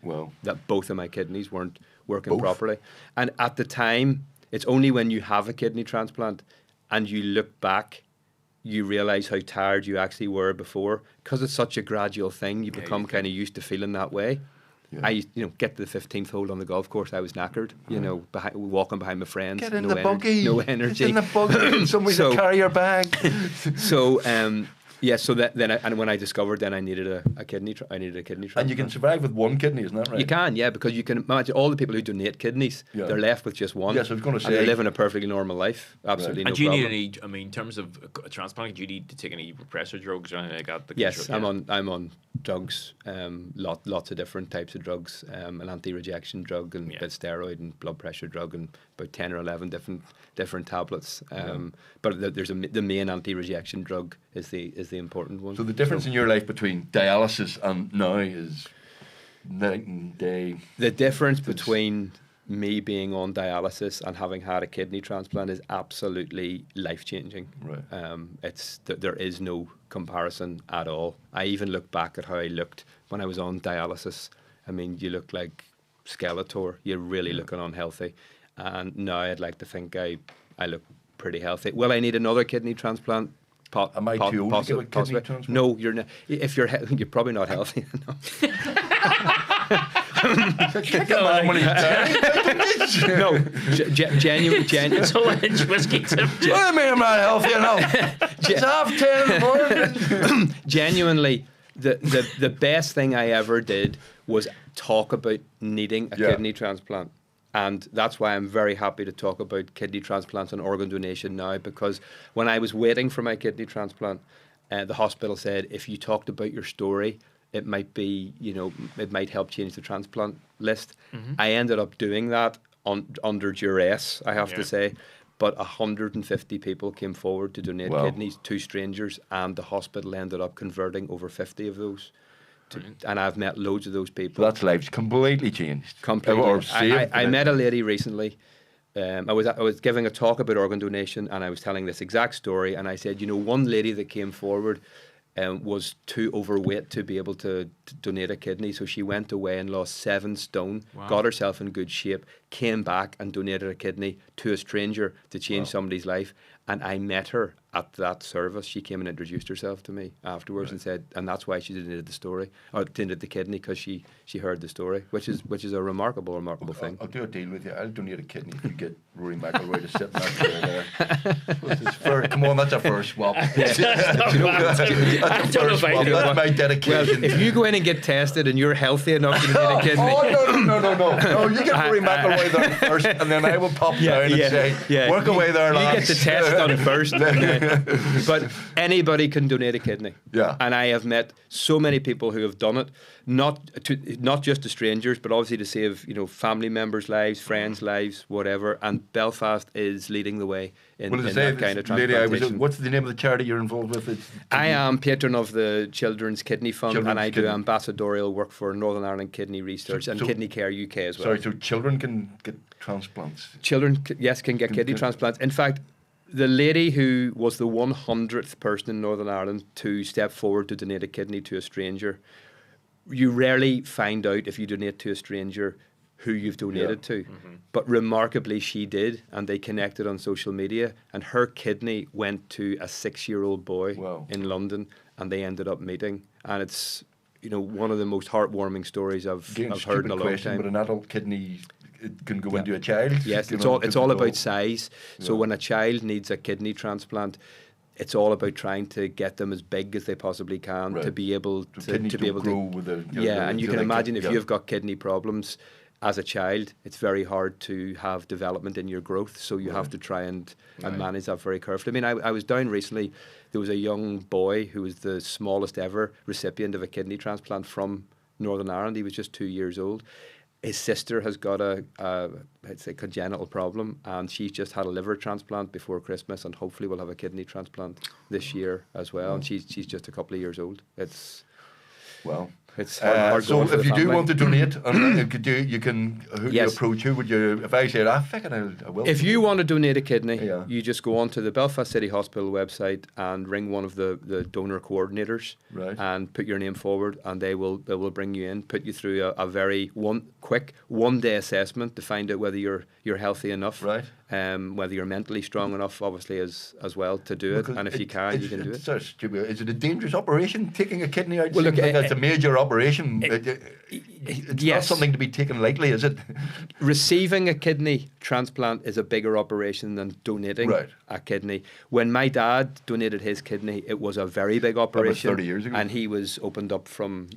that both of my kidneys weren't working properly. And at the time, it's only when you have a kidney transplant and you look back, you realise how tired you actually were before. Because it's such a gradual thing, you become kind of used to feeling that way. Yeah. I get to the 15th hole on the golf course, I was knackered, walking behind my friends. Get in the buggy. No energy. Get in the buggy. Somebody to carry your bag. So Yes, so and when I discovered, then I needed a kidney. I needed a kidney transplant. And you can survive with one kidney, isn't that right? You can, yeah, because you can imagine all the people who donate kidneys. Yeah. They're left with just one. Yes, I was going to say. And they live in a perfectly normal life. Absolutely, right. no problem. And do you need any? I mean, in terms of a transplant, do you need to take any repressor drugs or anything like that? Yes, I'm on drugs. Lots of different types of drugs. An anti-rejection drug and a steroid and blood pressure drug and about 10 or 11 different tablets. But there's the main anti-rejection drug is the important one. So the difference in your life between dialysis and now is night and day. The difference between me being on dialysis and having had a kidney transplant is absolutely life-changing. Right. There is no comparison at all. I even look back at how I looked when I was on dialysis. I mean, you look like Skeletor. You're really looking unhealthy. And now I'd like to think I look pretty healthy. Will I need another kidney transplant? Am I too old to get a kidney transplant? No, you're not. If you're probably not healthy enough. No, genuine. So whiskey tip. I mean, I'm not healthy enough. It's half 10 in the morning. Genuinely, the best thing I ever did was talk about needing a kidney transplant. And that's why I'm very happy to talk about kidney transplants and organ donation now, because when I was waiting for my kidney transplant, the hospital said, if you talked about your story, it might be, it might help change the transplant list. Mm-hmm. I ended up doing that under duress, I have to say. But 150 people came forward to donate kidneys to strangers, and the hospital ended up converting over 50 of those. And I've met loads of those people. So that's lives completely changed. Completely. I met a lady recently. I was giving a talk about organ donation, and I was telling this exact story. And I said, one lady that came forward was too overweight to be able to donate a kidney. So she went away and lost 7 stone, got herself in good shape, came back and donated a kidney to a stranger to change somebody's life. And I met her at that service. She came and introduced herself to me afterwards and said, and that's why she donated the kidney, because she heard the story, which is a remarkable thing. I'll do a deal with you. I'll donate a kidney if you get Rory McIlroy to sit in that chair there. Come on, that's a first swap. That's my dedication. Well, if you go in and get tested and you're healthy enough to donate a kidney. No, you get Rory McIlroy there first, and then I will pop down and say, work away there, lads. You get the test done first. But anybody can donate a kidney. Yeah. And I have met so many people who have done it, not just to strangers, but obviously to save family members' lives, friends' lives, whatever. And Belfast is leading the way in that kind of transplantation. What's the name of the charity you're involved with? I am patron of the Children's Kidney Fund, and I do ambassadorial work for Northern Ireland Kidney Research and Kidney Care UK as well. Sorry, so children can get transplants? Children, yes, can get kidney transplants. In fact, the lady who was the 100th person in Northern Ireland to step forward to donate a kidney to a stranger, you rarely find out if you donate to a stranger who you've donated to. Mm-hmm. But remarkably, she did, and they connected on social media, and her kidney went to a 6-year-old boy in London, and they ended up meeting. And it's one of the most heartwarming stories I've heard in a long time. But an adult kidney, it can go into a child. Yes, it's all about size. So when a child needs a kidney transplant, it's all about trying to get them as big as they possibly can to be able to grow with the and you can imagine if you've got kidney problems as a child, it's very hard to have development in your growth. So you have to try and manage that very carefully. I mean, I was down recently. There was a young boy who was the smallest ever recipient of a kidney transplant from Northern Ireland. He was just 2 years old. His sister has got a congenital problem, and she's just had a liver transplant before Christmas, and hopefully will have a kidney transplant this year as well. And she's just a couple of years old. It's hard so if you do want to donate, you yes. approach who would you? If I said, I will. If you want to donate a kidney, you just go onto the Belfast City Hospital website and ring one of the donor coordinators, and put your name forward, and they will bring you in, put you through a very quick 1-day assessment to find out whether you're healthy enough, whether you're mentally strong enough, obviously, as well to do it. And if you can, you can do it. So stupid. Is it a dangerous operation, taking a kidney out? Well, look, it's a major operation. It's not something to be taken lightly, is it? Receiving a kidney transplant is a bigger operation than donating a kidney. When my dad donated his kidney, it was a very big operation. That was 30 years ago. And he was opened up from,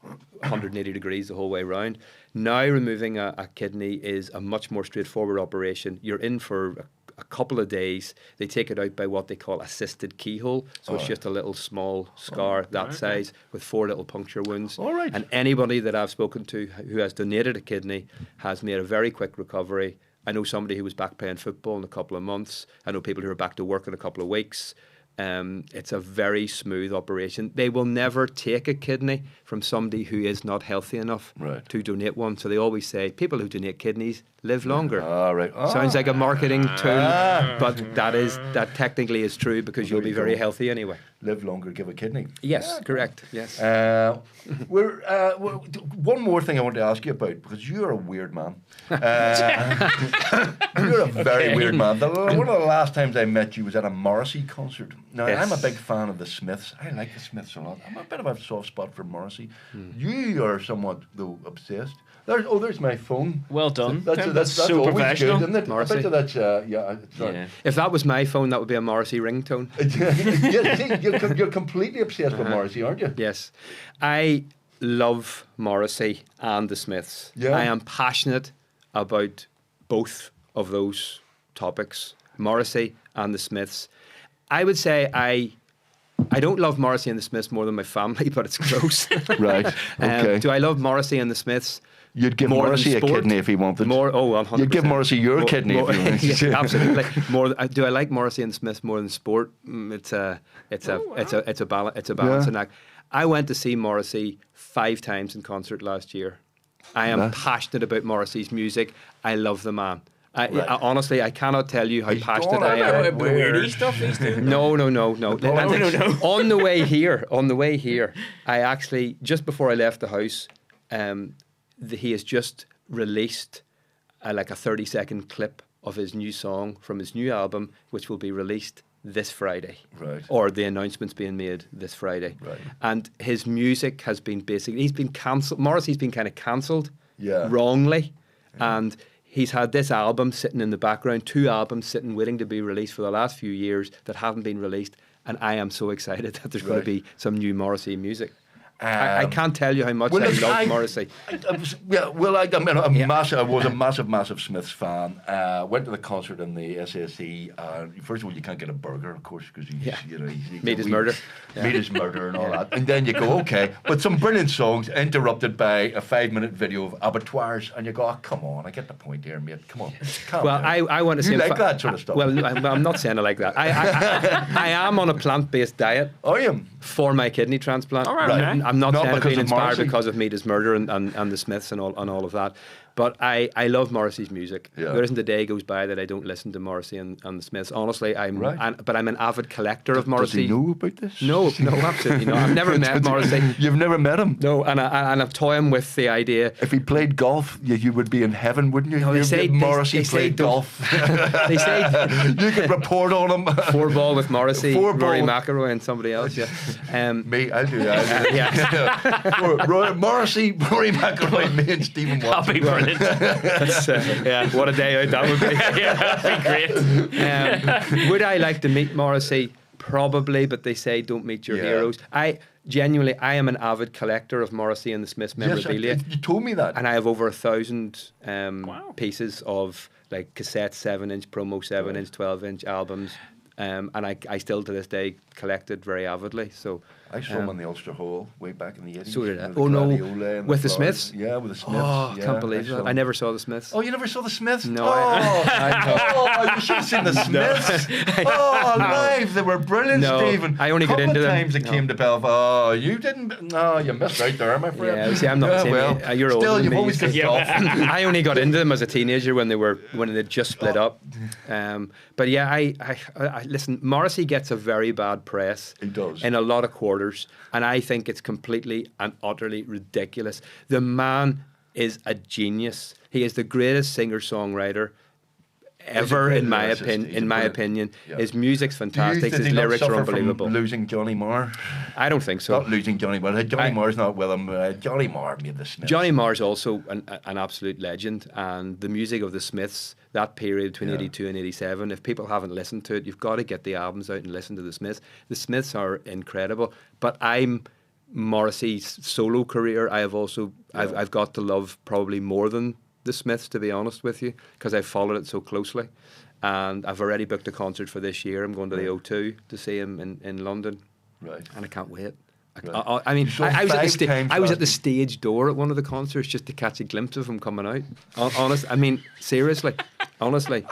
180 degrees the whole way around. Now removing a kidney is a much more straightforward operation. You're in for a couple of days. They take it out by what they call assisted keyhole. So it's just a little small scar that size with 4 little puncture wounds. All right. And anybody that I've spoken to who has donated a kidney has made a very quick recovery. I know somebody who was back playing football in a couple of months. I know people who are back to work in a couple of weeks. It's a very smooth operation. They will never take a kidney from somebody who is not healthy enough to donate one. So they always say people who donate kidneys live longer. Sounds like a marketing tool, but that technically is true because you'll be very healthy anyway. Live longer, give a kidney. Yes, correct. Yes. One more thing I want to ask you about, because you're a weird man. You're a very weird man. One of the last times I met you was at a Morrissey concert. Now, I'm a big fan of the Smiths. I like the Smiths a lot. I'm a bit of a soft spot for Morrissey. You are somewhat, though, obsessed. There's my phone. Well done. That's so professional. Good, isn't it? Morrissey. I bet that's, If that was my phone, that would be a Morrissey ringtone. You're completely obsessed with Morrissey, aren't you? Yes. I love Morrissey and the Smiths. Yeah. I am passionate about both of those topics, Morrissey and the Smiths. I would say I don't love Morrissey and the Smiths more than my family, but it's close. Right. Okay. Do I love Morrissey and the Smiths? You'd give Morrissey a kidney if he wanted. 100%. You'd give Morrissey your kidney if you wanted. Yeah, absolutely. Do I like Morrissey and the Smiths more than sport? It's a balancing act. I went to see Morrissey 5 times in concert last year. I am passionate about Morrissey's music. I love the man. I honestly, I cannot tell you how passionate I am. Weirdy stuff he's doing. No. On the way here, I actually, just before I left the house, he has just released a 30-second clip of his new song from his new album, which will be released this Friday. Right. Or the announcement's being made this Friday. Right. And his music has been he's been cancelled. Morrissey's been kind of cancelled wrongly. Yeah. And he's had this album sitting in the background, 2 albums sitting waiting to be released for the last few years that haven't been released. And I am so excited that there's going to be some new Morrissey music. I can't tell you how much I love Morrissey. I was a massive Smiths fan. Went to the concert in the SSE. First of all, you can't get a burger, of course, because he's Meet His Murder. Meet His Murder and all that. And then you go, okay, but some brilliant songs interrupted by a 5-minute video of abattoirs, and you go, come on, I get the point here, mate. Come on. I want to say... You like that sort of stuff? Well, I'm not saying I like that. I am on a plant-based diet. I am. For my kidney transplant. All right. I'm not saying I've been inspired Morrissey. because of Meet His Murder and the Smiths and all of that. But I love Morrissey's music. Yeah. There isn't a day goes by that I don't listen to Morrissey and the Smiths. Honestly, but I'm an avid collector of Morrissey. Does he know about this? No, absolutely not. I've never met Morrissey. You've never met him? No, and I've toyed with the idea. If he played golf, you would be in heaven, wouldn't you? No, they say Morrissey played golf. They say you could report on him. 4-ball with Morrissey, Rory McIlroy, and somebody else. Yeah. Me, I'll do that. Morrissey, Rory McIlroy, me and Stephen Watson. That'd be brilliant. What a day out that would be. That'd be great. Would I like to meet Morrissey? Probably, but they say don't meet your heroes. I am an avid collector of Morrissey and the Smiths memorabilia. Yes, you told me that. And I have over 1,000 pieces of cassette 7-inch, promo 7-inch, 12-inch albums. And I still to this day collect it very avidly. So I saw him on the Ulster Hall way back in the 80s. So did I. Oh no, with the Smiths? Yeah, with the Smiths. Oh, I can't believe that. I never saw the Smiths. Oh, you never saw the Smiths? No. You should have seen the Smiths. Live. They were brilliant, Stephen. I only got into them. Times it came to Belfast. Oh, you didn't. No, you missed out there, my friend. Yeah, see, I'm not saying you're older than me. Still, you've always got golf. I only got into them as a teenager when they just split up. But yeah, I listen. Morrissey gets a very bad press. He does. In a lot of quarters, and I think it's completely and utterly ridiculous. The man is a genius. He is the greatest singer-songwriter ever, in my opinion. Yeah. His music's fantastic. Did His he not lyrics are suffer unbelievable. from losing Johnny Marr? I don't think so. Not losing Johnny Marr. Johnny Marr's not with him. Johnny Marr made the Smiths. Johnny Marr's also an absolute legend, and the music of the Smiths, that period between 82 and 87, if people haven't listened to it, you've got to get the albums out and listen to the Smiths. The Smiths are incredible, but I'm Morrissey's solo career. I've got to love probably more than the Smiths, to be honest with you, because I've followed it so closely. And I've already booked a concert for this year. I'm going to the O2 to see him in London. Right. And I can't wait. Right. I mean, I was at the stage door at one of the concerts just to catch a glimpse of him coming out. Honest, I mean, seriously, honestly.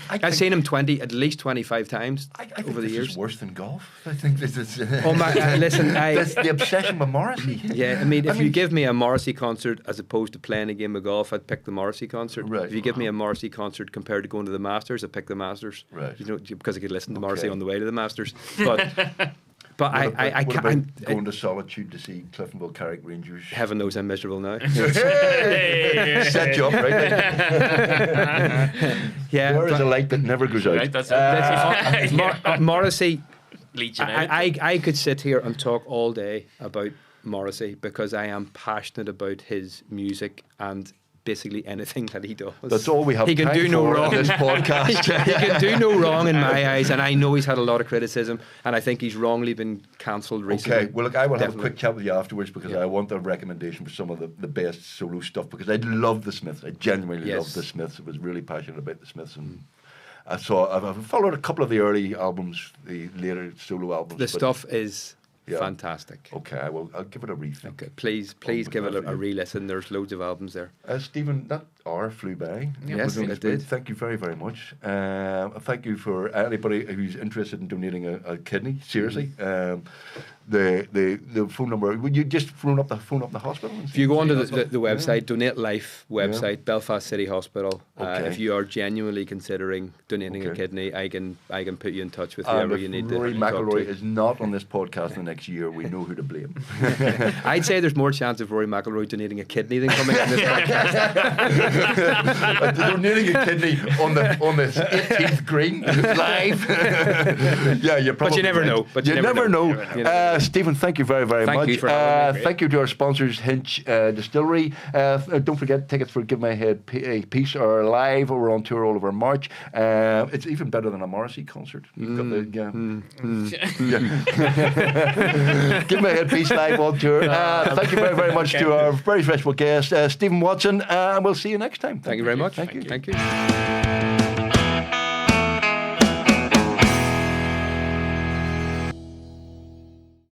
I've seen him at least 25 times over the years. This is worse than golf. I think this is. Listen, that's the obsession with Morrissey. Yeah, I mean, if you give me a Morrissey concert as opposed to playing a game of golf, I'd pick the Morrissey concert. Right. If you give me a Morrissey concert compared to going to the Masters, I'd pick the Masters. Right. You know, because I could listen to Morrissey on the way to the Masters. But I can't. Going to Solitude to see Cliftonville Carrick Rangers. Heaven knows I'm miserable now. Hey! Set you up right there. Yeah, there is a light that never goes out. Right, that's it. Morrissey. I I could sit here and talk all day about Morrissey because I am passionate about his music and basically anything that he does. That's all we have. He can do no wrong in this podcast. He can do no wrong in my eyes, and I know he's had a lot of criticism, and I think he's wrongly been cancelled recently. Okay, well look, I will have a quick chat with you afterwards because I want a recommendation for some of the best solo stuff because I love the Smiths. I genuinely love the Smiths. I was really passionate about the Smiths, and I've followed a couple of the early albums, the later solo albums. The stuff is fantastic. Okay, I'll give it a rethink. Okay, please give it a re-listen. There's loads of albums there. Stephen, that hour flew by. Yes, it did. Thank you very, very much. Thank you for anybody who's interested in donating a kidney. Seriously, the phone number. Would you just phone up the hospital? If you go onto the website, Donate Life website, Belfast City Hospital. If you are genuinely considering donating a kidney, I can put you in touch with whoever you need. Rory McIlroy is not on this podcast the next year. We know who to blame. I'd say there's more chance of Rory McIlroy donating a kidney than coming on this podcast. Donating a kidney on the 18th green live. Yeah, you probably. But you never know. But you never know. Stephen, thank you very, very much. Thank you for having me. Thank you to our sponsors, Hinch Distillery. Don't forget tickets for Give My Head Peace are live. We're on tour all over March. It's even better than a Morrissey concert. You've got the Give My Head Peace live on tour. Thank you very, very much to our very special guest, Stephen Watson, and we'll see you next time. Thank you very much. Thank you. Thank you.